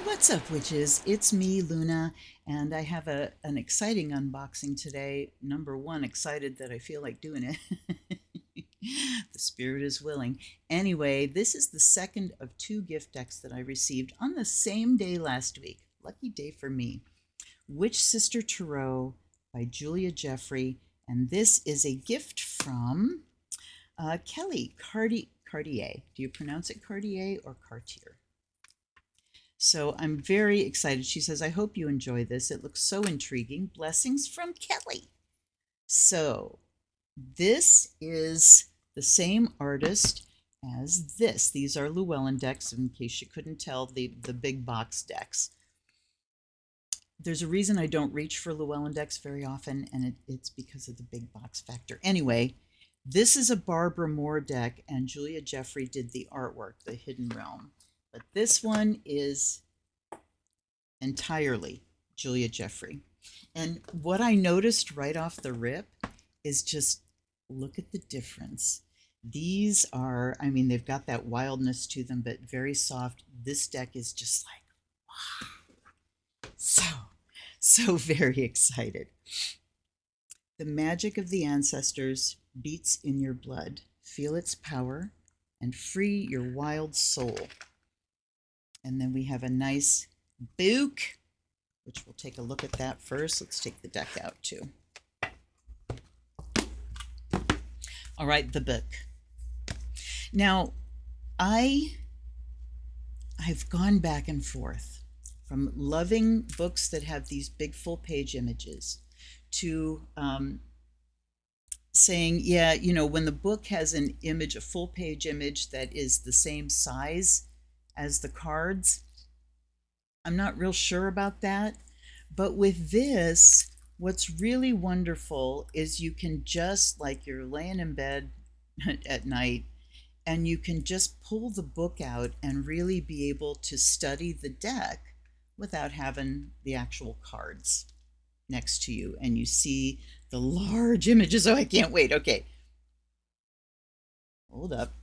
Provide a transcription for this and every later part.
What's up, witches? It's me, Luna, and I have an exciting unboxing today. Number one, excited that I feel like doing it. The spirit is willing. Anyway, this is the second of two gift decks that I received on the same day last week. Lucky day for me. Witch Sister Tarot by Julia Jeffrey, and this is a gift from Kelly Cartier. Do you pronounce it Cartier or Cartier? So I'm very excited. She says, I hope you enjoy this. It looks so intriguing. Blessings from Kelly. So this is the same artist as this. These are Llewellyn decks, in case you couldn't tell, the big box decks. There's a reason I don't reach for Llewellyn decks very often, and it's because of the big box factor. Anyway, this is a Barbara Moore deck, and Julia Jeffrey did the artwork, The Hidden Realm. But this one is entirely Julia Jeffrey. And what I noticed right off the rip is just look at the difference. These are, I mean, they've got that wildness to them, but very soft. This deck is just like, wow. So very excited. The magic of the ancestors beats in your blood. Feel its power and free your wild soul. And then we have a nice book, which we'll take a look at that first. Let's take the deck out too. All right, the book. Now, I've gone back and forth from loving books that have these big full-page images to saying, yeah, you know, when the book has an image, a full-page image that is the same size as the cards, I'm not real sure about that. But with this, what's really wonderful is you can just, like, you're laying in bed at night, and you can just pull the book out and really be able to study the deck without having the actual cards next to you. And you see the large images. Oh, I can't wait. Okay. Hold up.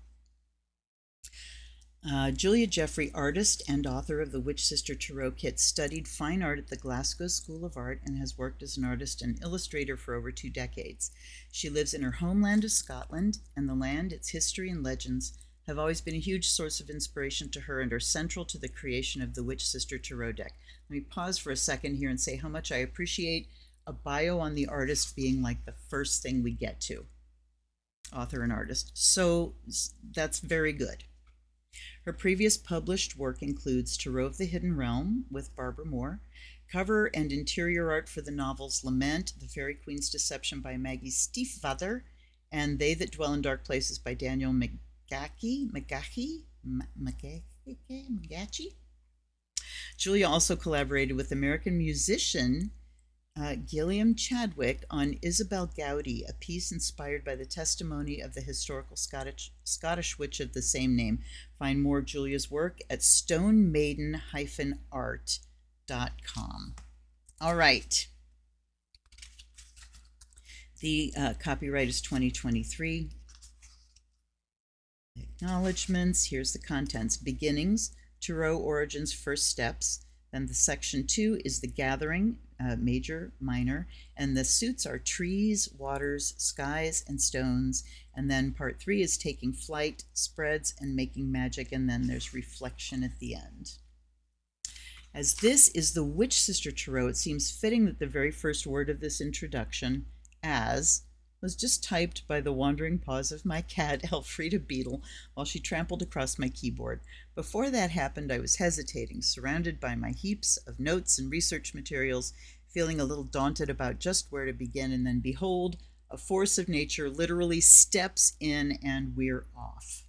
Julia Jeffrey, artist and author of the Witch Sister Tarot Kit, studied fine art at the Glasgow School of Art and has worked as an artist and illustrator for over 2 decades. She lives in her homeland of Scotland, and the land, its history and legends have always been a huge source of inspiration to her and are central to the creation of the Witch Sister Tarot deck. Let me pause for a second here and say how much I appreciate a bio on the artist being like the first thing we get to. Author and artist. So that's very good. Her previous published work includes Tarot of the Hidden Realm with Barbara Moore, cover and interior art for the novels Lament, The Fairy Queen's Deception by Maggie Stiefvater, and They That Dwell in Dark Places by Daniel McGahey. Julia also collaborated with American musician Gilliam Chadwick on Isabel Gowdy, a piece inspired by the testimony of the historical Scottish witch of the same name. Find more of Julia's work at stonemaiden-art.com. All right. The copyright is 2023. Acknowledgements. Here's the contents. Beginnings, Tarot Origins, First Steps. Then the section 2 is the gathering, major, minor, and the suits are trees, waters, skies, and stones. And then part 3 is taking flight, spreads, and making magic, and then there's reflection at the end. As this is the Witch Sister Tarot, it seems fitting that the very first word of this introduction, as, was just typed by the wandering paws of my cat, Elfrida Beetle, while she trampled across my keyboard. Before that happened, I was hesitating, surrounded by my heaps of notes and research materials, feeling a little daunted about just where to begin, and then behold, a force of nature literally steps in and we're off.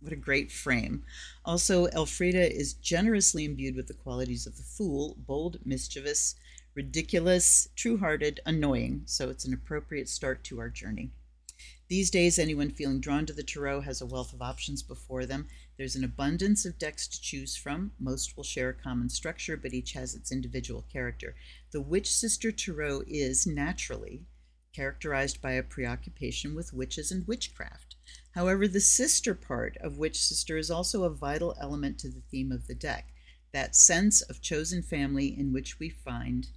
What a great frame. Also, Elfrida is generously imbued with the qualities of the Fool, bold, mischievous, ridiculous, true-hearted, annoying, so it's an appropriate start to our journey. These days, anyone feeling drawn to the tarot has a wealth of options before them. There's an abundance of decks to choose from. Most will share a common structure, but each has its individual character. The Witch Sister Tarot is, naturally, characterized by a preoccupation with witches and witchcraft. However, the sister part of Witch Sister is also a vital element to the theme of the deck. that sense of chosen family in which we find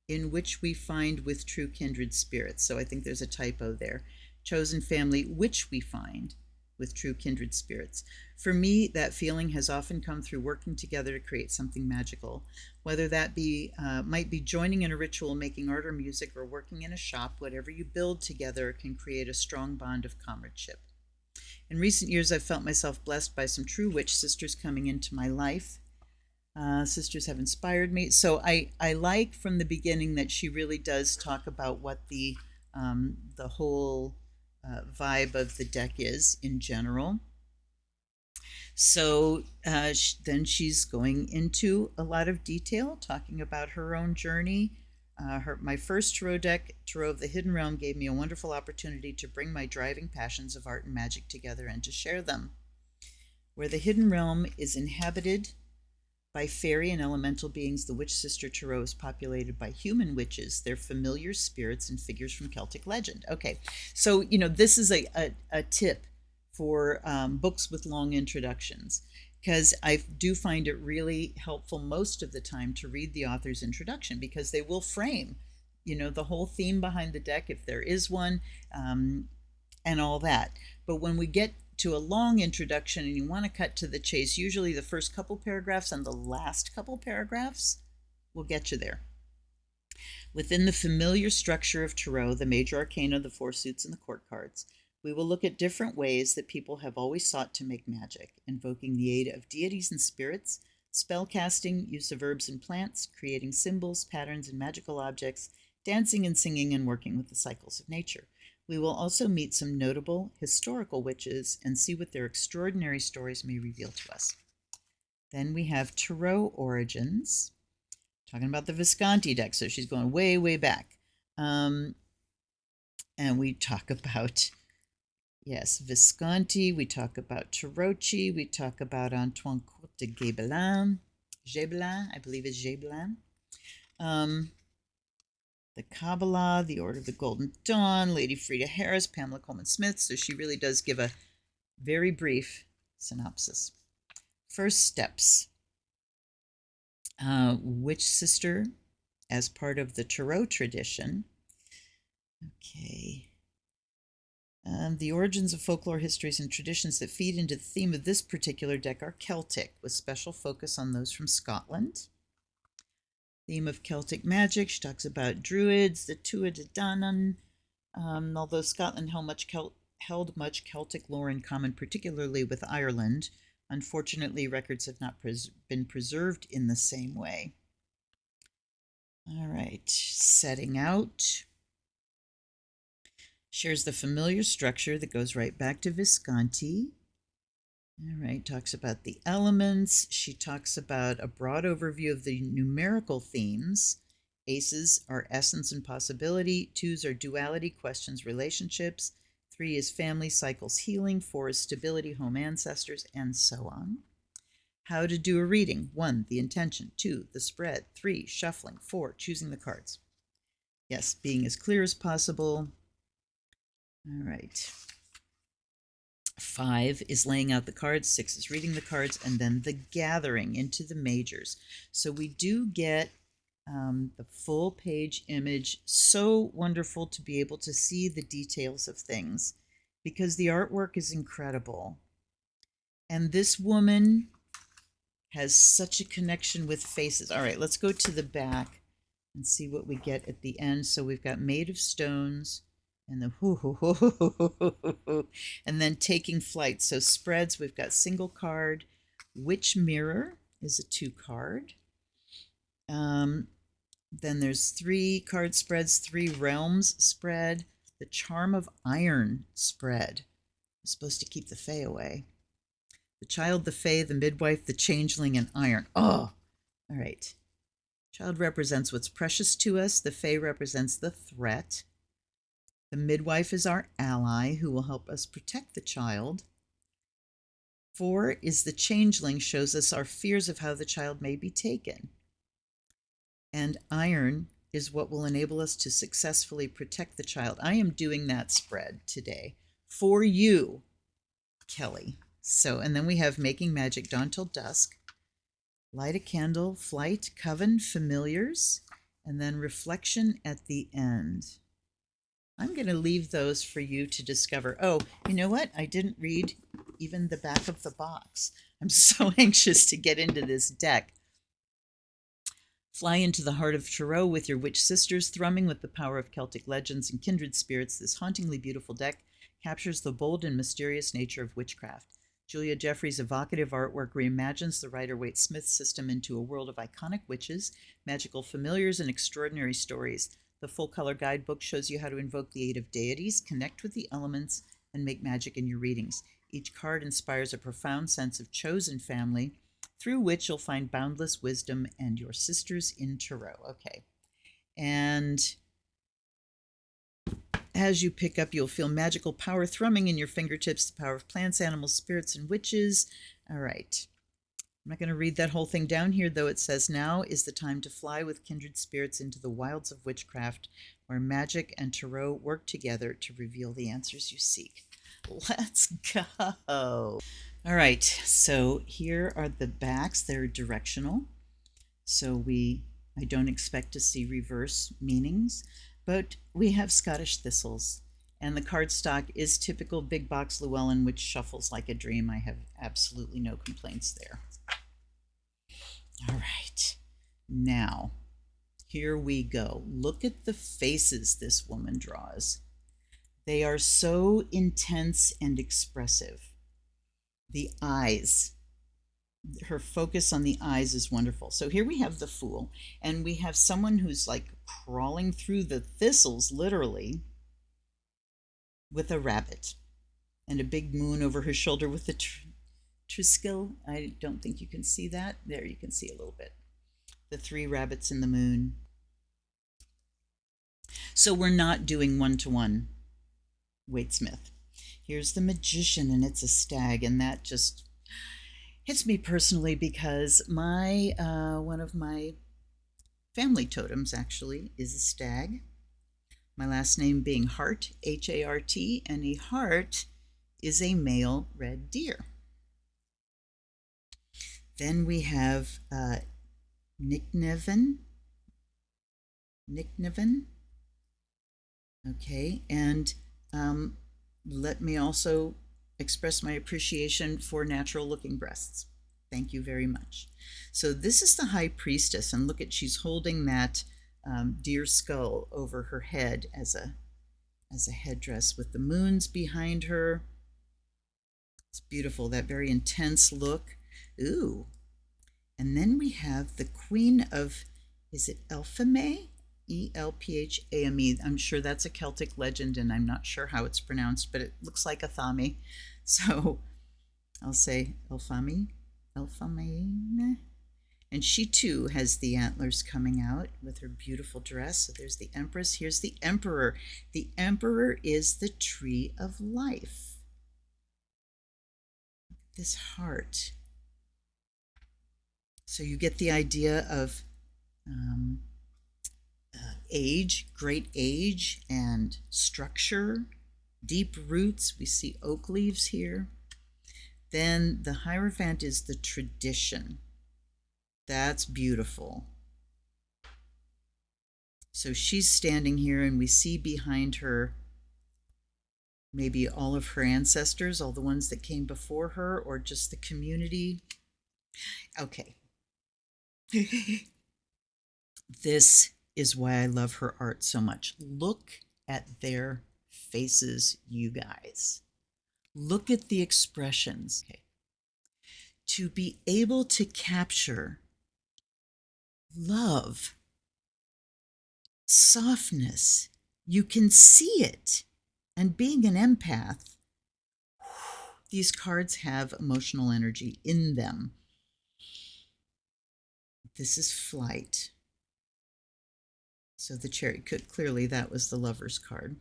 with true kindred spirits. So I think there's a typo there. Chosen family which we find with true kindred spirits. For me, that feeling has often come through working together to create something magical, whether that be might be joining in a ritual, making art or music, or working in a shop. Whatever you build together can create a strong bond of comradeship. In recent years, I've felt myself blessed by some true witch sisters coming into my life. Sisters have inspired me. So I like from the beginning that she really does talk about what the whole vibe of the deck is in general. So then she's going into a lot of detail, talking about her own journey. My first tarot deck, Tarot of the Hidden Realm, gave me a wonderful opportunity to bring my driving passions of art and magic together and to share them. Where the Hidden Realm is inhabited by fairy and elemental beings, the Witch Sister Tarot is populated by human witches, their familiar spirits, and figures from Celtic legend. Okay, so this is a tip for books with long introductions, because I do find it really helpful most of the time to read the author's introduction, because they will frame, the whole theme behind the deck, if there is one, and all that. But when we get to a long introduction and you want to cut to the chase, usually the first couple paragraphs and the last couple paragraphs will get you there. Within the familiar structure of Tarot, the major arcana, the four suits, and the court cards, we will look at different ways that people have always sought to make magic, invoking the aid of deities and spirits, spell casting, use of herbs and plants, creating symbols, patterns, and magical objects, dancing and singing, and working with the cycles of nature. We will also meet some notable historical witches and see what their extraordinary stories may reveal to us. Then we have Tarot Origins, talking about the Visconti deck. So she's going way, way back. And we talk about, yes, Visconti. We talk about Tarocchi. We talk about Antoine Court de Gébelin. I believe it's Gébelin. The Kabbalah, the Order of the Golden Dawn, Lady Frida Harris, Pamela Coleman Smith. So she really does give a very brief synopsis. First steps. Witch Sister as part of the Tarot tradition. Okay. The origins of folklore, histories, and traditions that feed into the theme of this particular deck are Celtic, with special focus on those from Scotland. Theme of Celtic magic, she talks about druids, the Tuatha De Danann. Although Scotland held much Celtic lore in common, particularly with Ireland, unfortunately records have not been preserved in the same way. All right, setting out. Shares the familiar structure that goes right back to Visconti. All right, talks about the elements. She talks about a broad overview of the numerical themes. Aces are essence and possibility. Twos are duality, questions, relationships. 3 is family, cycles, healing. 4 is stability, home, ancestors, and so on. How to do a reading. 1, the intention. 2, the spread. 3, shuffling. 4, choosing the cards. Yes, being as clear as possible. All right. 5 is laying out the cards, 6 is reading the cards, and then the gathering into the majors. So we do get the full page image. So wonderful to be able to see the details of things, because the artwork is incredible. And this woman has such a connection with faces. All right, let's go to the back and see what we get at the end. So we've got Made of Stones, and the and then Taking Flight. So spreads, we've got single card. Witch Mirror is a 2 card. Then there's 3 card spreads, 3 realms spread. The Charm of Iron spread. It's supposed to keep the Fae away. The Child, the Fae, the Midwife, the Changeling, and Iron. Oh, all right. Child represents what's precious to us. The Fae represents the threat. The midwife is our ally who will help us protect the child. 4 is the changeling, shows us our fears of how the child may be taken. And iron is what will enable us to successfully protect the child. I am doing that spread today for you, Kelly. So, and then we have Making Magic, Dawn Till Dusk. light a candle, flight, coven, familiars, and then reflection at the end. I'm going to leave those for you to discover. Oh, you know what? I didn't read even the back of the box. I'm so anxious to get into this deck. Fly into the heart of Tarot with your witch sisters, thrumming with the power of Celtic legends and kindred spirits. This hauntingly beautiful deck captures the bold and mysterious nature of witchcraft. Julia Jeffrey's evocative artwork reimagines the Rider-Waite-Smith system into a world of iconic witches, magical familiars, and extraordinary stories. The full-color guidebook shows you how to invoke the aid of deities, connect with the elements, and make magic in your readings. Each card inspires a profound sense of chosen family, through which you'll find boundless wisdom and your sisters in Tarot. Okay. And as you pick up, you'll feel magical power thrumming in your fingertips, the power of plants, animals, spirits, and witches. All right. I'm not going to read that whole thing down here, though. It says, now is the time to fly with kindred spirits into the wilds of witchcraft, where magic and Tarot work together to reveal the answers you seek. Let's go. All right, so here are the backs. They're directional. So I don't expect to see reverse meanings, but we have Scottish thistles. And the cardstock is typical big box Llewellyn, which shuffles like a dream. I have absolutely no complaints there. All right, now here we go. Look at the faces this woman draws. They are so intense and expressive. The eyes, her focus on the eyes is wonderful. So here we have the Fool, and we have someone who's like crawling through the thistles, literally, with a rabbit and a big moon over her shoulder with the Triskel. I don't think you can see that. There, you can see a little bit. The 3 rabbits in the moon. So we're not doing one-to-one Waite-Smith. Here's the Magician, and it's a stag, and that just hits me personally because one of my family totems actually is a stag. My last name being Hart, H-A-R-T, and a hart is a male red deer. Then we have Nickneven. Okay, and let me also express my appreciation for natural looking breasts. Thank you very much. So this is the High Priestess, and look at, she's holding that deer skull over her head as a headdress with the moons behind her. It's beautiful, that very intense look. Ooh. And then we have the Queen of, is it Elphame? E-L-P-H-A-M-E. I'm sure that's a Celtic legend, and I'm not sure how it's pronounced, but it looks like Athame. So I'll say Elphame. And she too has the antlers coming out with her beautiful dress. So there's the Empress. Here's the Emperor. The Emperor is the tree of life. This heart. So you get the idea of age, great age, and structure, deep roots. We see oak leaves here. Then the Hierophant is the tradition. That's beautiful. So she's standing here, and we see behind her maybe all of her ancestors, all the ones that came before her, or just the community. Okay. This is why I love her art so much. Look at their faces, you guys. Look at the expressions. Okay. To be able to capture love, softness, you can see it. And being an empath, these cards have emotional energy in them. This is flight. So the Chariot, clearly that was the Lover's card.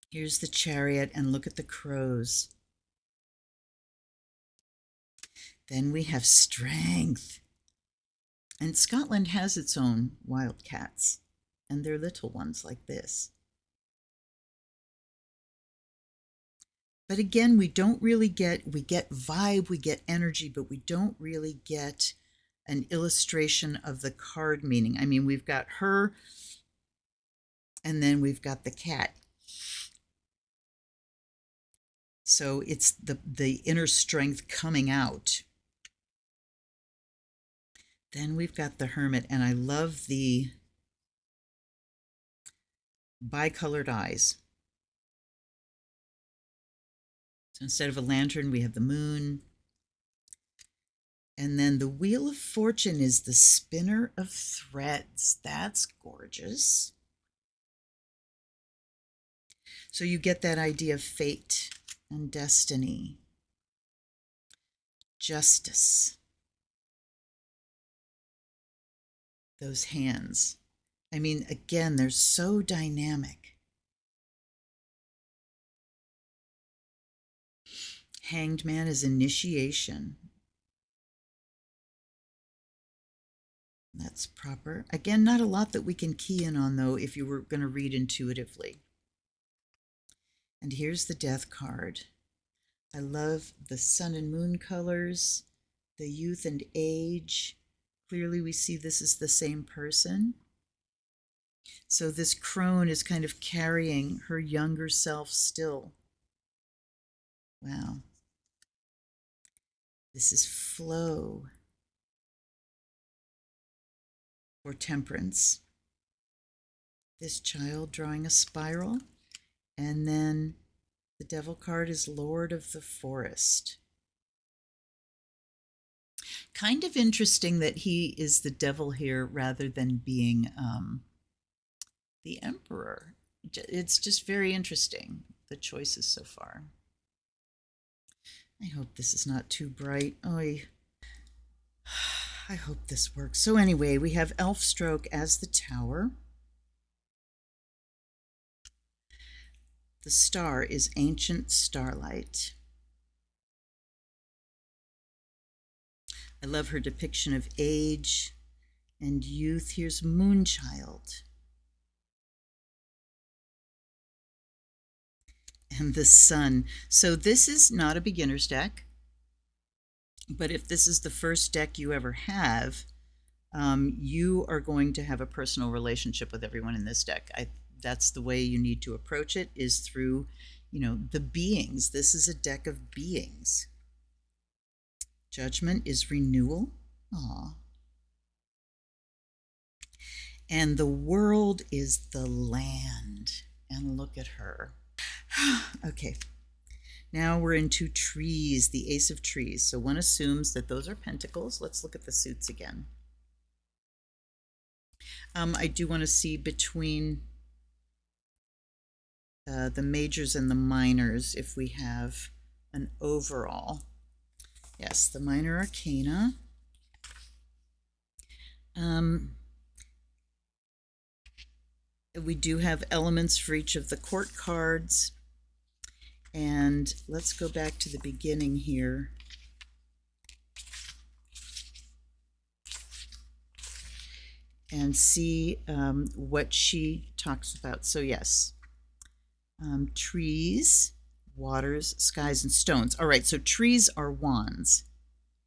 Here's the Chariot, and look at the crows. Then we have Strength. And Scotland has its own wildcats, and they're little ones like this. But again, we don't really we get vibe, we get energy, but we don't really get an illustration of the card meaning. I mean, we've got her, and then we've got the cat. So it's the inner strength coming out. Then we've got the Hermit, and I love the bicolored eyes. So instead of a lantern, we have the moon. And then the Wheel of Fortune is the spinner of threads. That's gorgeous. So you get that idea of fate and destiny, justice. Those hands. I mean, again, they're so dynamic. Hanged Man is initiation. That's proper. Again, not a lot that we can key in on, though, if you were going to read intuitively. And here's the Death card. I love the sun and moon colors, the youth and age. Clearly, we see this is the same person. So this crone is kind of carrying her younger self still. Wow. This is flow or temperance. This child drawing a spiral. And then the Devil card is Lord of the Forest. Kind of interesting that he is the devil here rather than being the Emperor. It's just very interesting, the choices so far. I hope this is not too bright. I hope this works. So anyway, we have Elf Stroke as the Tower. The star is Ancient Starlight. I love her depiction of age and youth. Here's Moonchild. And the sun. So this is not a beginner's deck, but if this is the first deck you ever have, you are going to have a personal relationship with everyone in this deck. That's the way you need to approach it, is through, the beings. This is a deck of beings. Judgment is renewal. Aw. And the world is the land. And look at her. Okay. Now we're into trees, the Ace of Trees. So one assumes that those are pentacles. Let's look at the suits again. I do want to see between the majors and the minors if we have an overall. Yes, the minor arcana. We do have elements for each of the court cards. And let's go back to the beginning here. And see what she talks about. So yes, trees, waters, skies, and stones. All right, so trees are wands.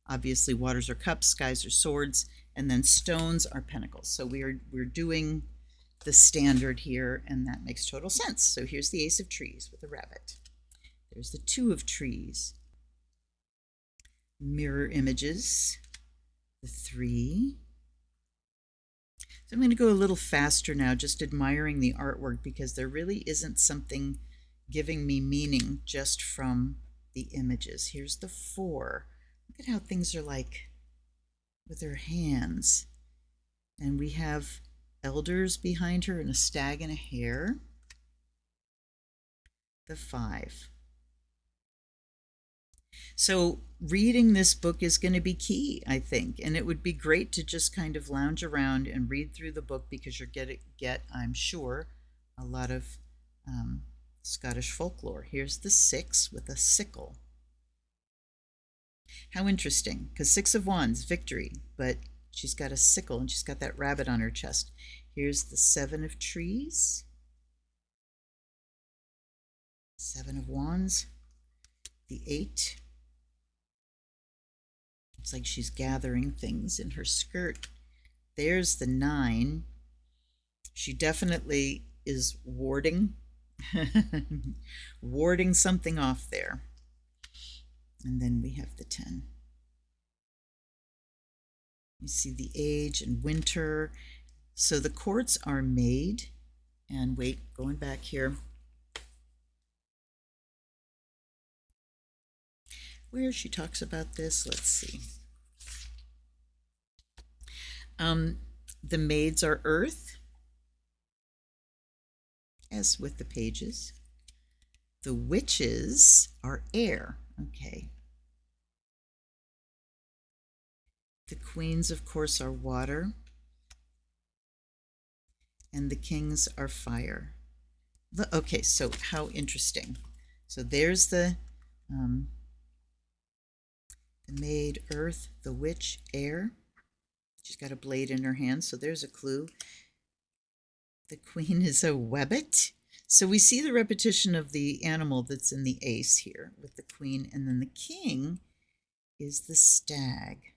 Obviously, waters are cups, skies are swords, and then stones are pentacles. So we're doing the standard here, and that makes total sense. So here's the Ace of Trees with a rabbit. There's the Two of Trees. Mirror images. The 3. So I'm going to go a little faster now, just admiring the artwork, because there really isn't something giving me meaning just from the images. Here's the 4. Look at how things are like with her hands. And we have elders behind her and a stag and a hare. The 5. So reading this book is going to be key, I think, and it would be great to just kind of lounge around and read through the book, because you're going to get, I'm sure, a lot of Scottish folklore. Here's the 6 with a sickle. How interesting, because 6 of Wands, victory, but she's got a sickle and she's got that rabbit on her chest. Here's the 7 of Trees. 7 of Wands. The 8. It's like she's gathering things in her skirt. There's the 9. She definitely is warding, warding something off there. And then we have the 10. You see the age and winter. So the quartz are made, and wait, going back here. Where she talks about this, let's see. The maids are earth, as with the pages. The witches are air. Okay. The queens, of course, are water. And the kings are fire. Okay, so how interesting. So there's the maid, earth, the witch, air. She's got a blade in her hand, so there's a clue. The queen is a webbit. So we see the repetition of the animal that's in the ace here with the queen, and then the king is the stag.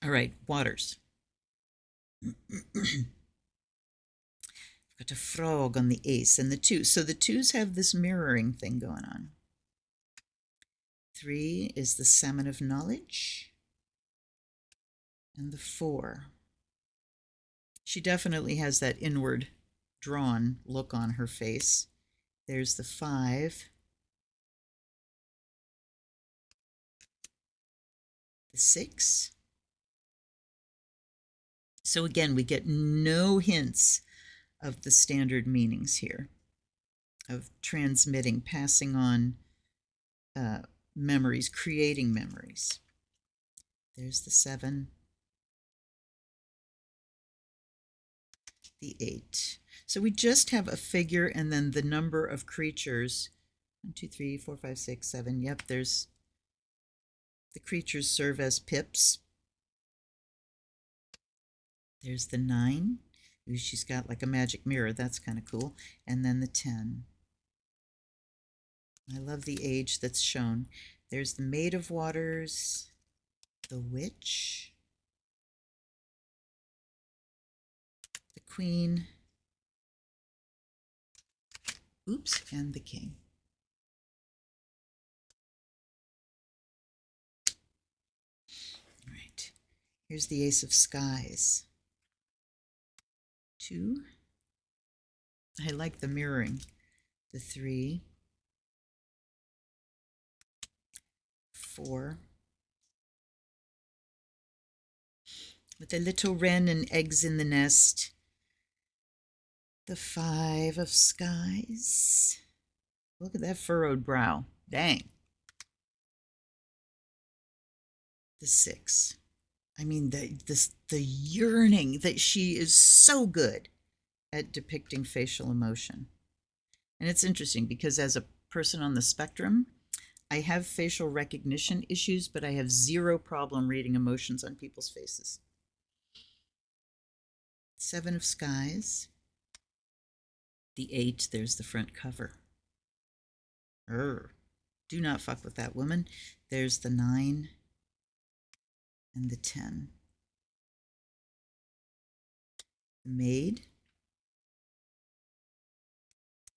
All right, waters. Got a frog on the ace and the 2. So the 2s have this mirroring thing going on. 3 is the salmon of knowledge. And the 4. She definitely has that inward drawn look on her face. There's the 5. The 6. So again, we get no hints of the standard meanings here, of transmitting, passing on memories, creating memories. There's the 7, the 8. So we just have a figure and then the number of creatures. 1, 2, 3, 4, 5, 6, 7. Yep, there's the creatures serve as pips. There's the 9. Ooh, she's got like a magic mirror. That's kind of cool. And then the 10. I love the age that's shown. There's the Maid of Waters, the Witch, the Queen, oops, and the King. All right, here's the Ace of Skies. 2. I like the mirroring. The 3, 4, with a little wren and eggs in the nest. The 5 of Skies. Look at that furrowed brow. Dang. The 6. I mean, the yearning that she is so good at depicting facial emotion. And it's interesting because as a person on the spectrum, I have facial recognition issues, but I have zero problem reading emotions on people's faces. 7 of Skies. The 8, there's the front cover. Do not fuck with that woman. There's the 9 and the 10. The Maid.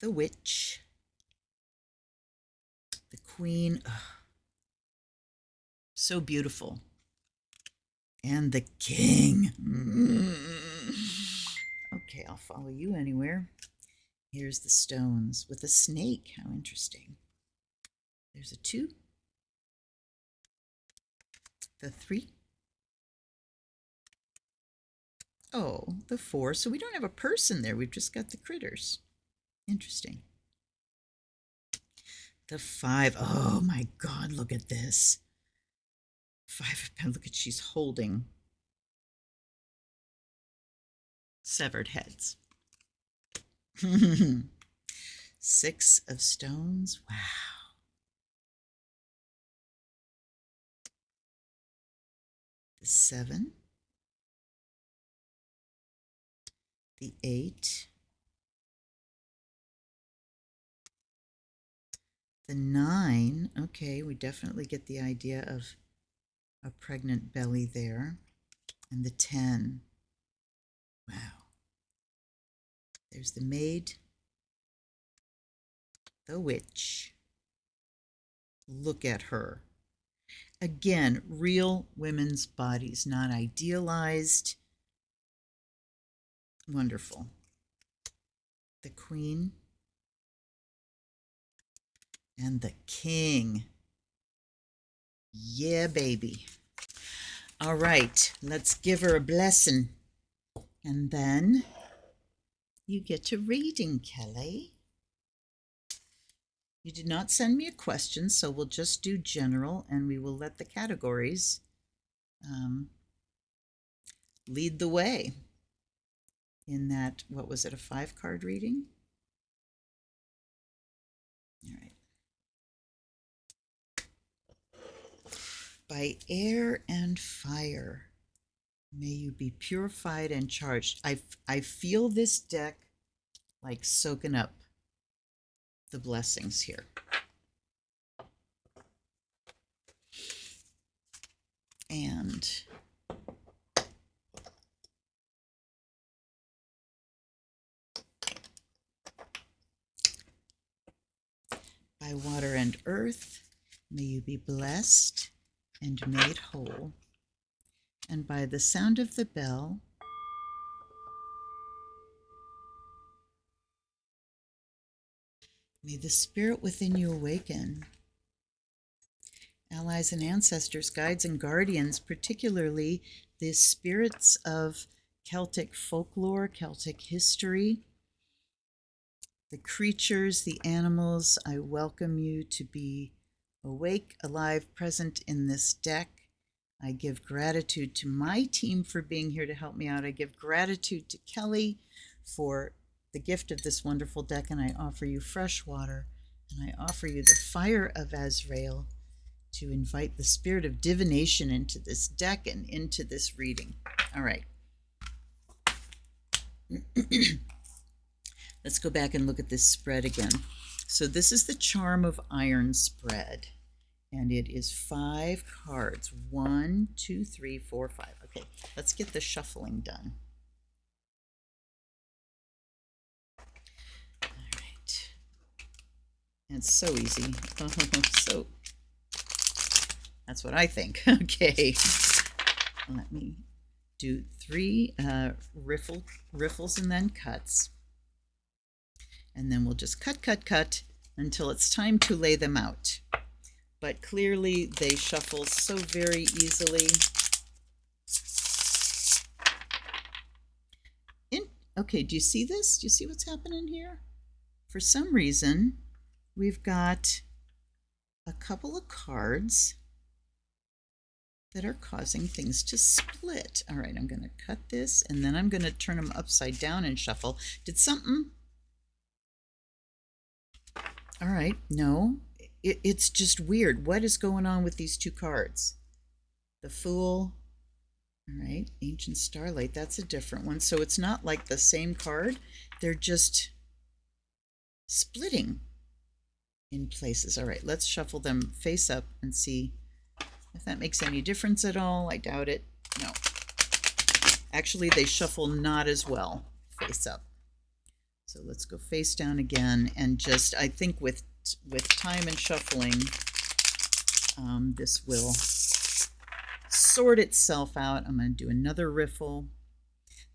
The Witch. The Queen. Oh, so beautiful. And the King. Okay, I'll follow you anywhere. Here's the stones with a snake. How interesting. There's a 2. The 3. Oh, the 4. So we don't have a person there. We've just got the critters. Interesting. The 5. Oh my God, look at this. 5 of Pentacles. Look at, she's holding severed heads. 6 of Stones. Wow. The 7. The 8. The 9, okay, we definitely get the idea of a pregnant belly there. And the 10, wow. There's the maid, the witch. Look at her. Again, real women's bodies, not idealized. Wonderful. The queen and the king. Yeah, baby. All right, let's give her a blessing. And then you get to reading, Kelly. You did not send me a question, so we'll just do general, and we will let the categories lead the way in that, what was it, a 5-card reading? All right. By air and fire, may you be purified and charged. I feel this deck like soaking up the blessings here. And by water and earth, may you be blessed and made whole. And by the sound of the bell, may the spirit within you awaken. Allies and ancestors, guides and guardians, particularly the spirits of Celtic folklore, Celtic history, the creatures, the animals, I welcome you to be awake, alive, present in this deck. I give gratitude to my team for being here to help me out. I give gratitude to Kelly for the gift of this wonderful deck, and I offer you fresh water, and I offer you the fire of Azrael to invite the spirit of divination into this deck and into this reading. All right. Let's go back and look at this spread again. So this is the Charm of Iron spread, and it is 5 cards. 1, 2, 3, 4, 5. Okay, let's get the shuffling done. All right. And it's so easy. So that's what I think. Okay. Let me do 3 riffles and then cuts. And then we'll just cut until it's time to lay them out. But clearly they shuffle so very easily. Okay, do you see this? Do you see what's happening here? For some reason, we've got a couple of cards that are causing things to split. All right, I'm going to cut this, and then I'm going to turn them upside down and shuffle. Did something... All right, no, it's just weird. What is going on with these 2 cards? The Fool, all right, Ancient Starlight, that's a different one. So it's not like the same card. They're just splitting in places. All right, let's shuffle them face up and see if that makes any difference at all. I doubt it. No. Actually, they shuffle not as well face up. So let's go face down again, and just, I think with time and shuffling, this will sort itself out. I'm going to do another riffle.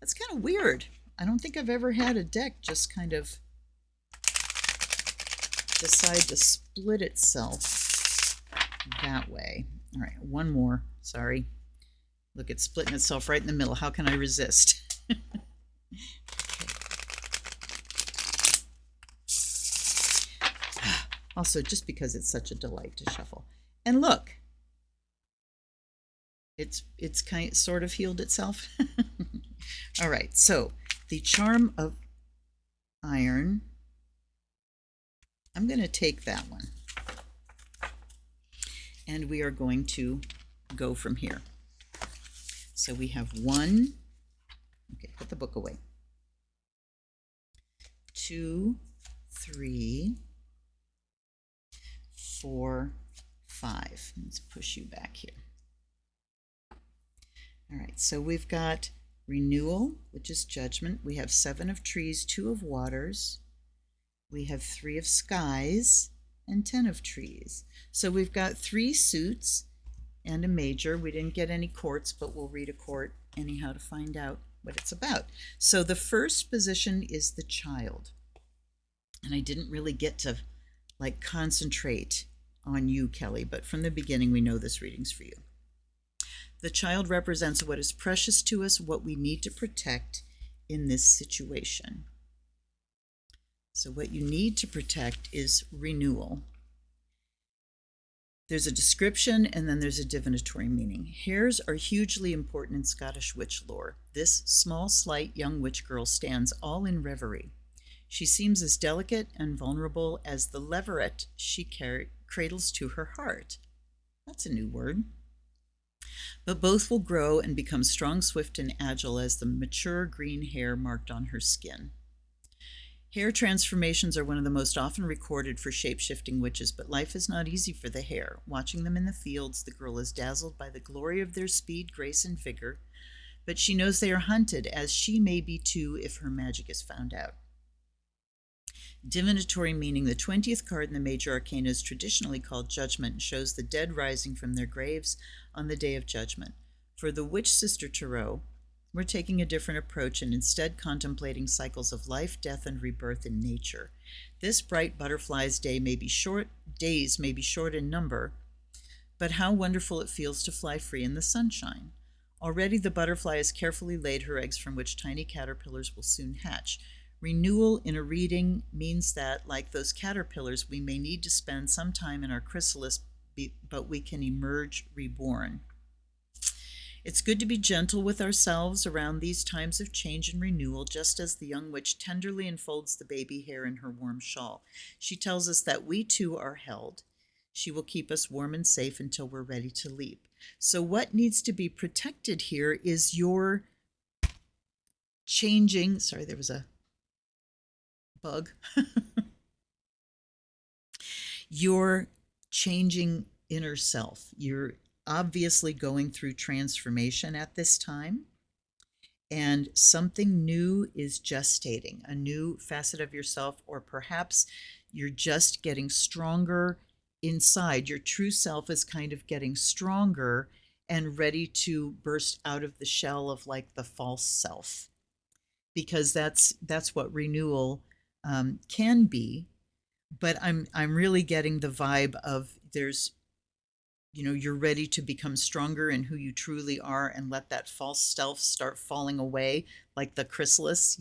That's kind of weird. I don't think I've ever had a deck just kind of decide to split itself that way. All right, one more. Sorry. Look, it's splitting itself right in the middle. How can I resist? Also, just because it's such a delight to shuffle. And look, it's kind of sort of healed itself. All right, so the Charm of Iron, I'm going to take that one. And we are going to go from here. So we have 1, okay, put the book away. 2, 3, 4, 5. Let's push you back here. All right, so we've got renewal, which is judgment. We have 7 of trees, 2 of waters. We have 3 of skies and 10 of trees. So we've got 3 suits and a major. We didn't get any courts, but we'll read a court anyhow to find out what it's about. So the first position is the child. And I didn't really get to concentrate on you, Kelly, but from the beginning we know this reading's for you. The child represents what is precious to us, what we need to protect in this situation. So what you need to protect is renewal. There's a description and then there's a divinatory meaning. Hares are hugely important in Scottish witch lore. This small, slight young witch girl stands all in reverie. She seems as delicate and vulnerable as the leveret she cradles to her heart. That's a new word. But both will grow and become strong, swift, and agile as the mature green hair marked on her skin. Hair transformations are one of the most often recorded for shape-shifting witches, but life is not easy for the hare. Watching them in the fields, the girl is dazzled by the glory of their speed, grace, and vigor, but she knows they are hunted, as she may be too if her magic is found out. Divinatory meaning: the 20th card in the major arcana is traditionally called Judgment and shows the dead rising from their graves on the day of judgment. For the Witch Sister Tarot, we're taking a different approach and instead contemplating cycles of life, death, and rebirth in nature. This bright butterfly's days may be short in number, but how wonderful it feels to fly free in the sunshine. Already the butterfly has carefully laid her eggs from which tiny caterpillars will soon hatch. Renewal in a reading means that, like those caterpillars, we may need to spend some time in our chrysalis, but we can emerge reborn. It's good to be gentle with ourselves around these times of change and renewal, just as the young witch tenderly enfolds the baby hare in her warm shawl. She tells us that we too are held. She will keep us warm and safe until we're ready to leap. So what needs to be protected here is your changing, sorry, there was a bug. You're changing inner self. You're obviously going through transformation at this time, and something new is gestating, a new facet of yourself, or perhaps you're just getting stronger inside. Your true self is kind of getting stronger and ready to burst out of the shell of the false self, because that's what renewal can be. But I'm really getting the vibe of you're ready to become stronger in who you truly are and let that false self start falling away, like the chrysalis,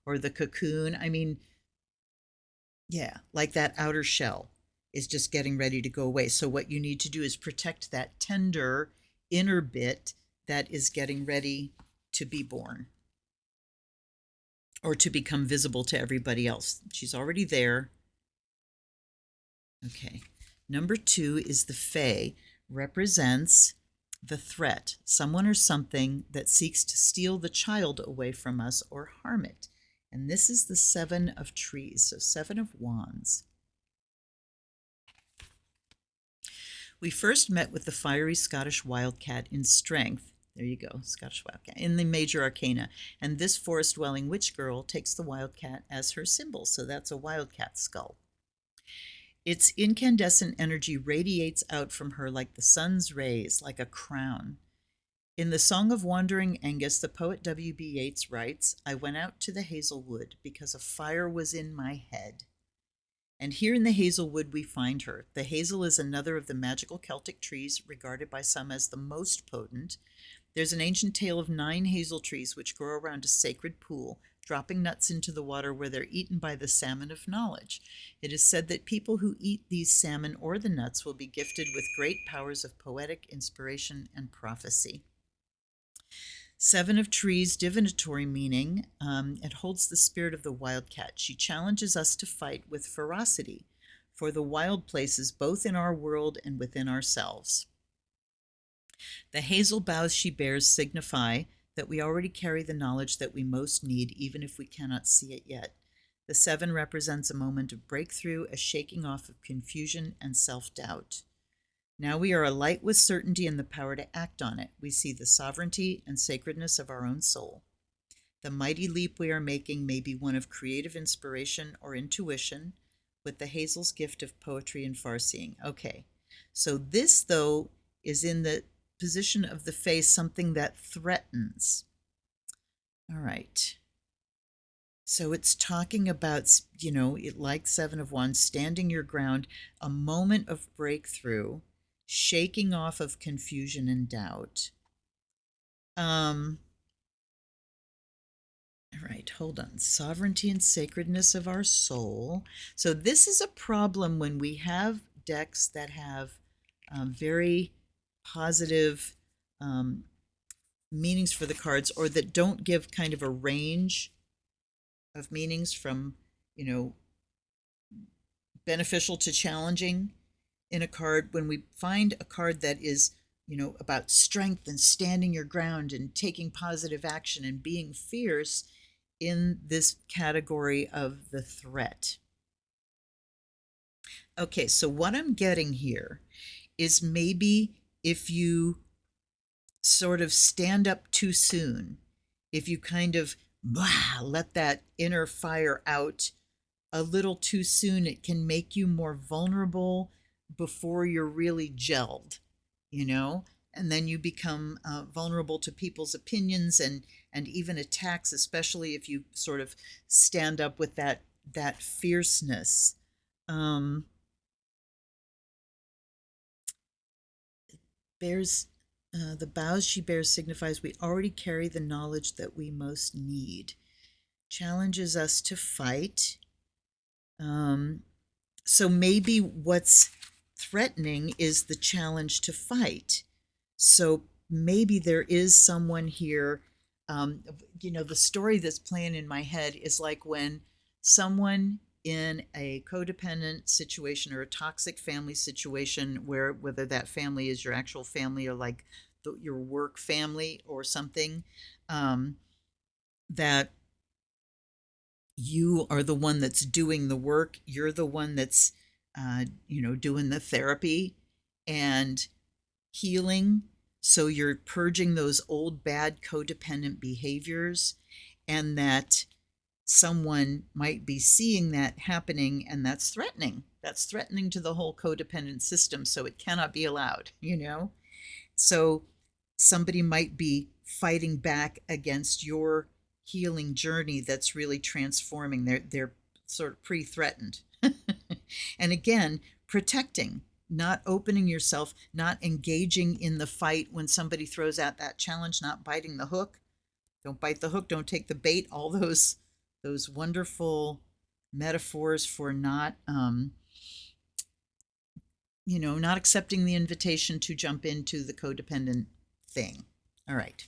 or the cocoon. I mean, yeah, like that outer shell is just getting ready to go away. So what you need to do is protect that tender inner bit that is getting ready to be born, or to become visible to everybody else. She's already there. Okay. Number 2 is the Fae, represents the threat, someone or something that seeks to steal the child away from us or harm it. And this is the 7 of trees, so 7 of wands. We first met with the fiery Scottish wildcat in strength. There you go, Scottish wildcat, in the major arcana. And this forest-dwelling witch girl takes the wildcat as her symbol, so that's a wildcat skull. Its incandescent energy radiates out from her like the sun's rays, like a crown. In the Song of Wandering Aengus, the poet W.B. Yeats writes, "I went out to the hazelwood because a fire was in my head." And here in the hazelwood we find her. The hazel is another of the magical Celtic trees, regarded by some as the most potent. There's an ancient tale of 9 hazel trees which grow around a sacred pool, dropping nuts into the water where they're eaten by the salmon of knowledge. It is said that people who eat these salmon or the nuts will be gifted with great powers of poetic inspiration and prophecy. 7 of trees, divinatory meaning. It holds the spirit of the wildcat. She challenges us to fight with ferocity for the wild places both in our world and within ourselves. The hazel boughs she bears signify that we already carry the knowledge that we most need, even if we cannot see it yet. The 7 represents a moment of breakthrough, a shaking off of confusion and self-doubt. Now we are alight with certainty and the power to act on it. We see the sovereignty and sacredness of our own soul. The mighty leap we are making may be one of creative inspiration or intuition, with the Hazel's gift of poetry and far-seeing. Okay, so this, though, is in the position of the face, something that threatens. All right. So it's talking about, like 7 of Wands, standing your ground, a moment of breakthrough, shaking off of confusion and doubt. All right, hold on. Sovereignty and sacredness of our soul. So this is a problem when we have decks that have very positive meanings for the cards, or that don't give kind of a range of meanings from, beneficial to challenging in a card. When we find a card that is, about strength and standing your ground and taking positive action and being fierce, in this category of the threat. Okay, so what I'm getting here is maybe if you sort of stand up too soon, if you kind of let that inner fire out a little too soon, it can make you more vulnerable before you're really gelled, and then you become vulnerable to people's opinions and even attacks, especially if you sort of stand up with that fierceness. Bears the boughs she bears signifies we already carry the knowledge that we most need. Challenges us to fight. So maybe what's threatening is the challenge to fight. So maybe there is someone here, the story that's playing in my head is like when someone in a codependent situation or a toxic family situation, whether that family is your actual family or like your work family or something, that you are the one that's doing the work, you're the one that's doing the therapy and healing. So you're purging those old bad codependent behaviors, and that someone might be seeing that happening, and that's threatening. That's threatening to the whole codependent system, so it cannot be allowed, So somebody might be fighting back against your healing journey that's really transforming. They're sort of pre-threatened. And again, protecting, not opening yourself, not engaging in the fight when somebody throws out that challenge, not biting the hook. Don't bite the hook, don't take the bait, all those wonderful metaphors for not not accepting the invitation to jump into the codependent thing. All right.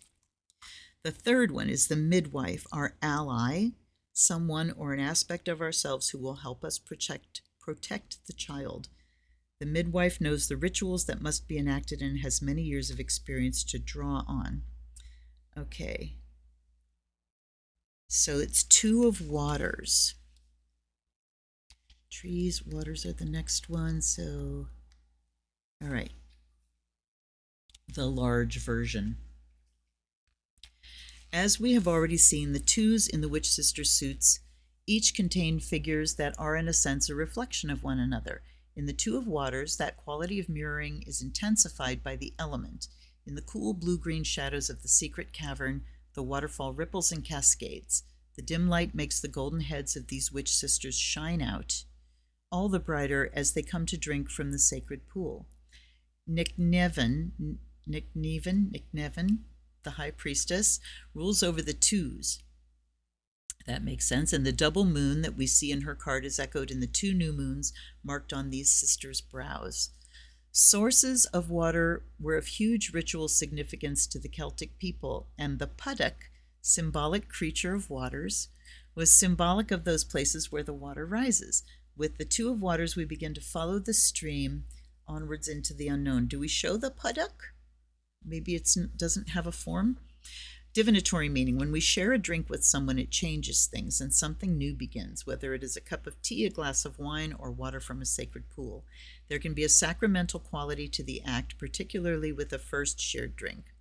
The third one is the midwife, our ally, someone or an aspect of ourselves who will help us protect the child. The midwife knows the rituals that must be enacted and has many years of experience to draw on. Okay. So it's 2 of Waters. Trees, waters are the next one. So, all right. The large version. As we have already seen, the 2s in the Witch Sister suits each contain figures that are, in a sense, a reflection of one another. In the 2 of Waters, that quality of mirroring is intensified by the element. In the cool blue-green shadows of the secret cavern, the waterfall ripples and cascades. The dim light makes the golden heads of these witch sisters shine out, all the brighter as they come to drink from the sacred pool. Nycneven, the high priestess, rules over the 2s. That makes sense. And the double moon that we see in her card is echoed in the 2 new moons marked on these sisters' brows. Sources of water were of huge ritual significance to the Celtic people, and the puddock, symbolic creature of waters, was symbolic of those places where the water rises. With the 2 of Waters, we begin to follow the stream onwards into the unknown. Do we show the puddock? Maybe it doesn't have a form. Divinatory meaning. When we share a drink with someone, it changes things and something new begins, whether it is a cup of tea, a glass of wine, or water from a sacred pool. There can be a sacramental quality to the act, particularly with a first shared drink.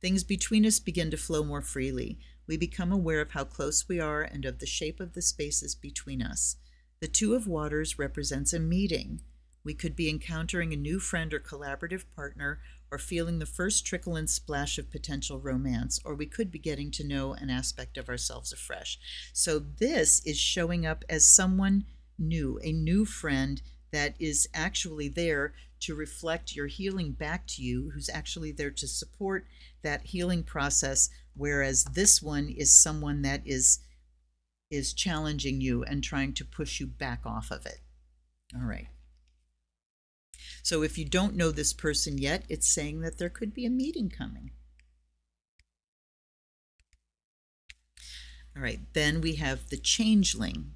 Things between us begin to flow more freely. We become aware of how close we are and of the shape of the spaces between us. The Two of Waters represents a meeting. We could be encountering a new friend or collaborative partner, or feeling the first trickle and splash of potential romance, or we could be getting to know an aspect of ourselves afresh. So this is showing up as someone new, a new friend that is actually there to reflect your healing back to you, who's actually there to support that healing process, whereas this one is someone that is challenging you and trying to push you back off of it. All right. So if you don't know this person yet, it's saying that there could be a meeting coming. All right, then we have the changeling.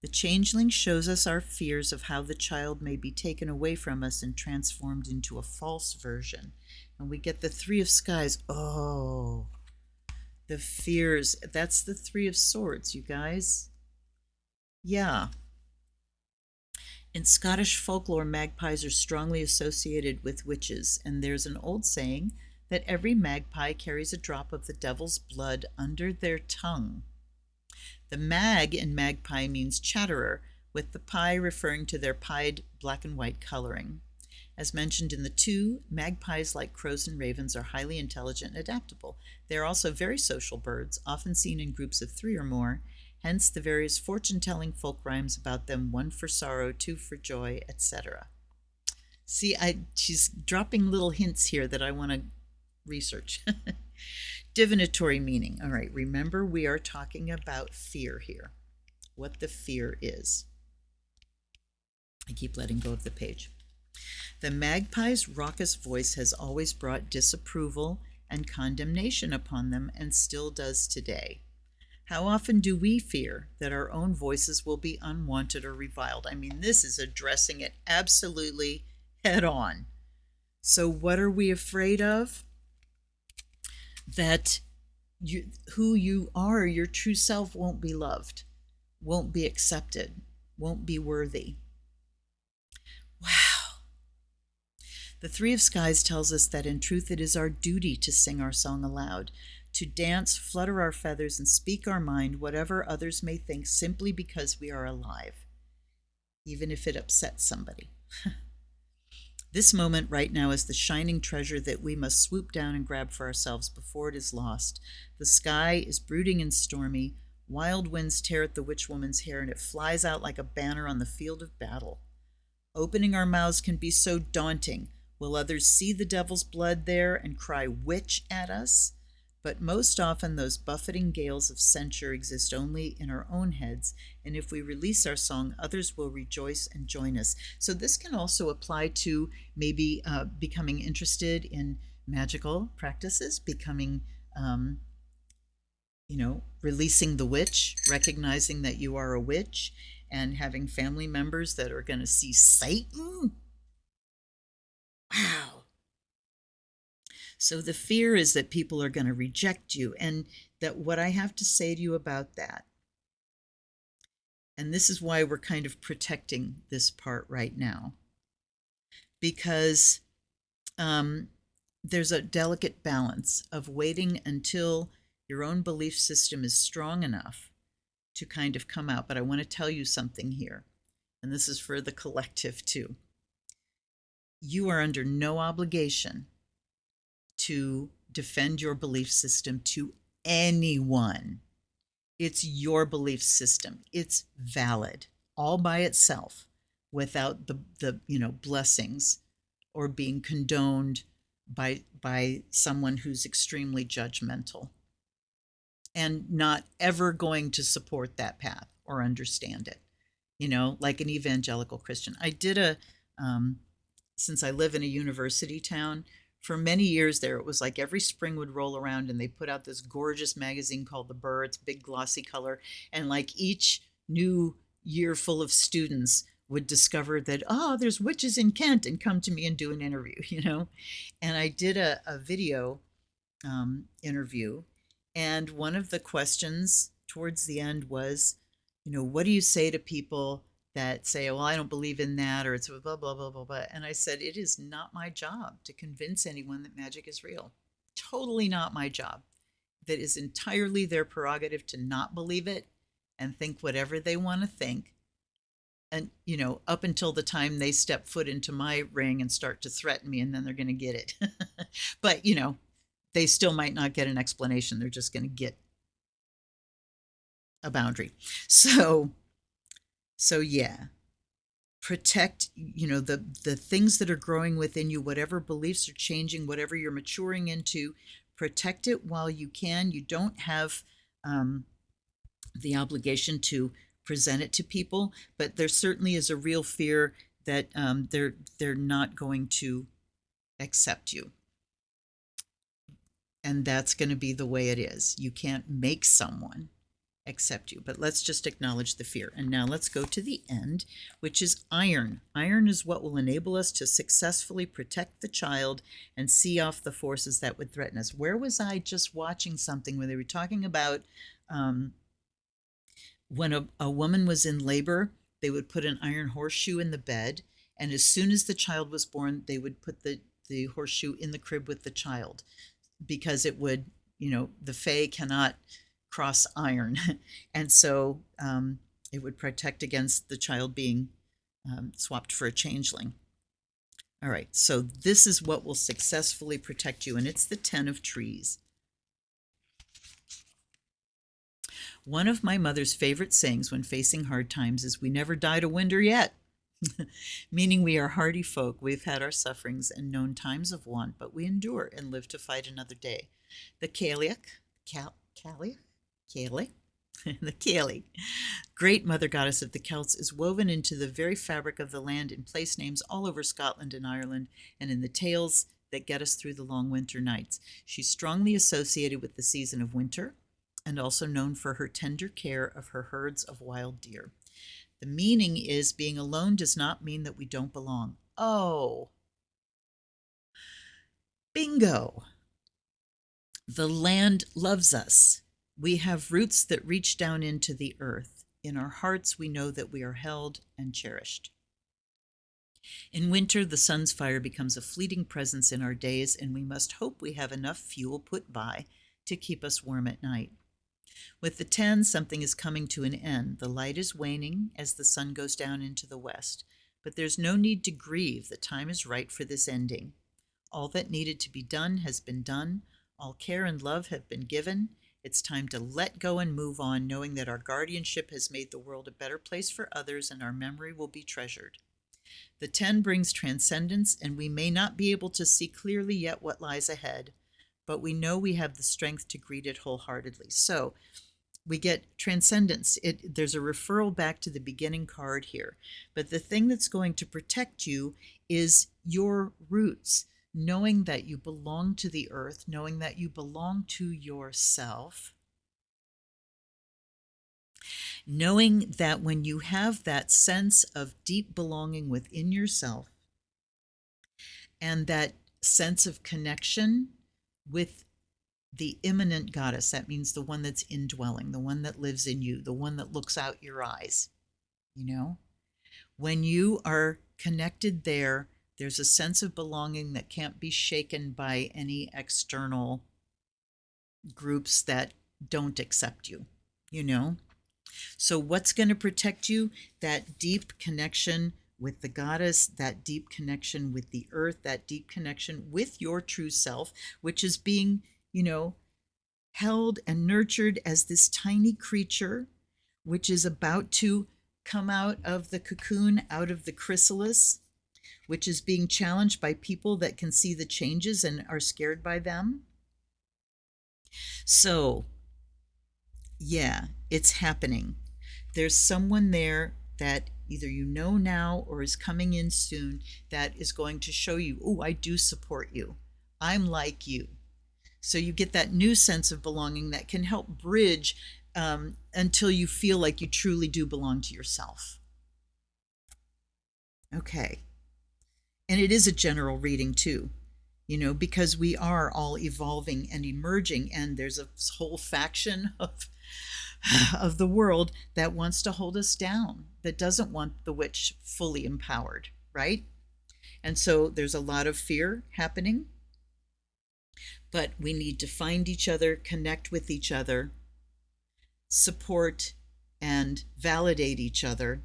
The changeling shows us our fears of how the child may be taken away from us and transformed into a false version. And we get the Three of Skies. Oh, the fears. That's the Three of Swords, you guys. Yeah. In Scottish folklore, magpies are strongly associated with witches, and there's an old saying that every magpie carries a drop of the devil's blood under their tongue. The mag in magpie means chatterer, with the pie referring to their pied black and white coloring. As mentioned in the two, magpies, like crows and ravens, are highly intelligent and adaptable. They are also very social birds, often seen in groups of 3 or more, hence the various fortune-telling folk rhymes about them, 1 for sorrow, 2 for joy, etc. See, she's dropping little hints here that I want to research. Divinatory meaning. All right, remember we are talking about fear here, what the fear is. I keep letting go of the page. The magpie's raucous voice has always brought disapproval and condemnation upon them, and still does today. How often do we fear that our own voices will be unwanted or reviled? I mean, this is addressing it absolutely head on. So what are we afraid of? That who you are, your true self, won't be loved, won't be accepted, won't be worthy. Wow. The Three of Skies tells us that in truth it is our duty to sing our song aloud, to dance, flutter our feathers, and speak our mind, whatever others may think, simply because we are alive, even if it upsets somebody. This moment right now is the shining treasure that we must swoop down and grab for ourselves before it is lost. The sky is brooding and stormy. Wild winds tear at the witch woman's hair, and it flies out like a banner on the field of battle. Opening our mouths can be so daunting. Will others see the devil's blood there and cry witch at us? But most often those buffeting gales of censure exist only in our own heads, and if we release our song, others will rejoice and join us. So this can also apply to maybe becoming interested in magical practices, becoming, releasing the witch, recognizing that you are a witch, and having family members that are going to see Satan. Wow. So the fear is that people are going to reject you, and that what I have to say to you about that, and this is why we're kind of protecting this part right now, because there's a delicate balance of waiting until your own belief system is strong enough to kind of come out. But I want to tell you something here, and this is for the collective too. You are under no obligation to defend your belief system to anyone. It's your belief system. It's valid all by itself, without the blessings or being condoned by someone who's extremely judgmental and not ever going to support that path or understand it. Like an evangelical Christian. I did since I live in a university town, for many years there, it was like every spring would roll around and they put out this gorgeous magazine called The Burr. It's big glossy color. And like each new year full of students would discover that, there's witches in Kent, and come to me and do an interview, And I did a video interview. And one of the questions towards the end was, what do you say to people that say, well, I don't believe in that, or it's blah, blah, blah, blah, blah. And I said, it is not my job to convince anyone that magic is real. Totally not my job. That is entirely their prerogative to not believe it and think whatever they want to think. And, up until the time they step foot into my ring and start to threaten me, and then they're going to get it. But, they still might not get an explanation. They're just going to get a boundary. So yeah, protect, the things that are growing within you, whatever beliefs are changing, whatever you're maturing into, protect it while you can. You don't have the obligation to present it to people, but there certainly is a real fear that they're not going to accept you. And that's going to be the way it is. You can't make someone accept you, but let's just acknowledge the fear. And now let's go to the end, which is iron. Iron is what will enable us to successfully protect the child and see off the forces that would threaten us. Where was I just watching something where they were talking about when a woman was in labor, they would put an iron horseshoe in the bed, and as soon as the child was born, they would put the horseshoe in the crib with the child, because it would, the fae cannot cross iron. And so it would protect against the child being swapped for a changeling. All right, so this is what will successfully protect you, and it's the 10 of trees. One of my mother's favorite sayings when facing hard times is, "We never died of winter yet," meaning we are hardy folk. We've had our sufferings and known times of want, but we endure and live to fight another day. The Cailleach, the Cailleach, great mother goddess of the Celts, is woven into the very fabric of the land in place names all over Scotland and Ireland, and in the tales that get us through the long winter nights. She's strongly associated with the season of winter, and also known for her tender care of her herds of wild deer. The meaning is, being alone does not mean that we don't belong. Oh, bingo. The land loves us. We have roots that reach down into the earth. In our hearts, we know that we are held and cherished. In winter, the sun's fire becomes a fleeting presence in our days, and we must hope we have enough fuel put by to keep us warm at night. With the 10, something is coming to an end. The light is waning as the sun goes down into the west. But there's no need to grieve. The time is right for this ending. All that needed to be done has been done. All care and love have been given. It's time to let go and move on, knowing that our guardianship has made the world a better place for others, and our memory will be treasured. The 10 brings transcendence, and we may not be able to see clearly yet what lies ahead, but we know we have the strength to greet it wholeheartedly. So we get transcendence. There's a referral back to the beginning card here. But the thing that's going to protect you is your roots, knowing that you belong to the earth, knowing that you belong to yourself, knowing that when you have that sense of deep belonging within yourself and that sense of connection with the immanent goddess, that means the one that's indwelling, the one that lives in you, the one that looks out your eyes, when you are connected there, there's a sense of belonging that can't be shaken by any external groups that don't accept you, So what's going to protect you? That deep connection with the goddess, that deep connection with the earth, that deep connection with your true self, which is being, held and nurtured as this tiny creature, which is about to come out of the cocoon, out of the chrysalis, which is being challenged by people that can see the changes and are scared by them. So, yeah, it's happening. There's someone there that either now or is coming in soon that is going to show you, oh, I do support you. I'm like you. So you get that new sense of belonging that can help bridge until you feel like you truly do belong to yourself. Okay. And it is a general reading too. because we are all evolving and emerging, and there's a whole faction of the world that wants to hold us down, that doesn't want the witch fully empowered, right? And so there's a lot of fear happening, but we need to find each other, connect with each other, support and validate each other,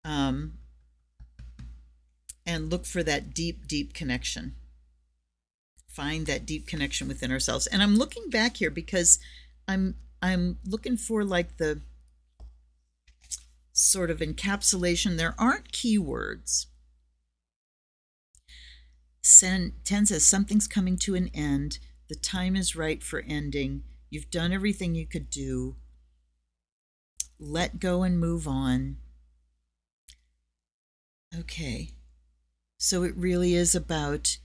and look for that deep, deep connection. Find that deep connection within ourselves. And I'm looking back here because I'm looking for like the sort of encapsulation. There aren't keywords. 10 says something's coming to an end. The time is right for ending. You've done everything you could do. Let go and move on. Okay. So it really is about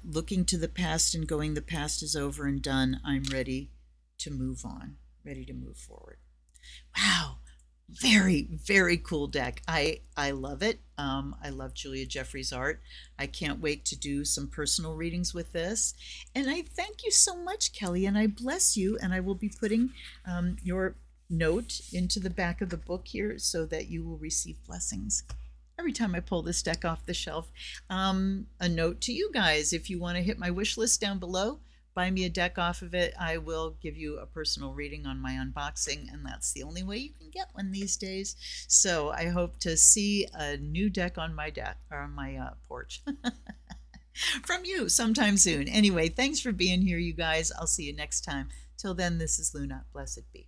looking to the past and going, the past is over and done. I'm ready to move on, ready to move forward. Wow. Very, very cool deck. I love it. I love Julia Jeffrey's art. I can't wait to do some personal readings with this. And I thank you so much, Kelly, and I bless you. And I will be putting your note into the back of the book here so that you will receive blessings every time I pull this deck off the shelf. A note to you guys, if you want to hit my wish list down below, buy me a deck off of it. I will give you a personal reading on my unboxing, and that's the only way you can get one these days. So I hope to see a new deck on my deck, or on my porch from you sometime soon. Anyway, thanks for being here, you guys. I'll see you next time. Till then, this is Luna. Blessed be.